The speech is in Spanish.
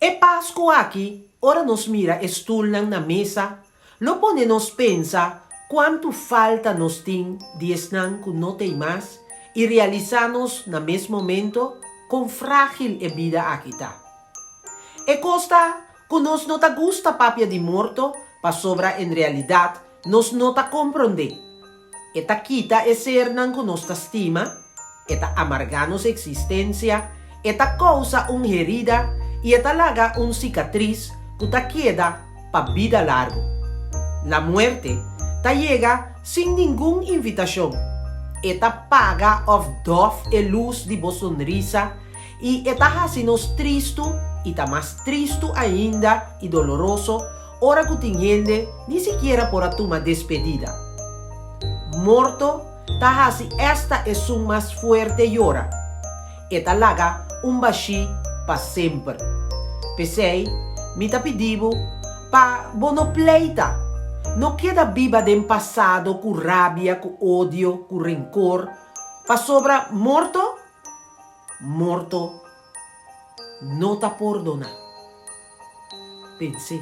E Pasko aqui, ora nos mira estulnan na mesa, lo pone nos pensa quanto falta nos tem de esnan que não tem mais e realizamos na mesmo momento com frágil e vida aqui tá. E costa que nos não ta gusta papia de morto, pa sobra en realidad nos não ta comprende. E ta quita e ser nan que nos ta estima, e ta amarga nos existência, e ta causa herida e ta laga cicatriz que ta queda pa vida largo. La muerte ta llega sin ninguna invitación. Eta paga of dof e luz de voz sonrisa e eta hace-nos tristo e ta mais tristo ainda e doloroso ora que tinhende ni siquiera por a tuma despedida. Morto ta hace esta es un más fuerte llora. Eta laga baixi pa sempre. Pesei, mi ta pedivo pa bonopleita. No queda viva del pasado con rabia, con odio, con rencor. Pa sobra morto, morto no ta perdona. Pensé.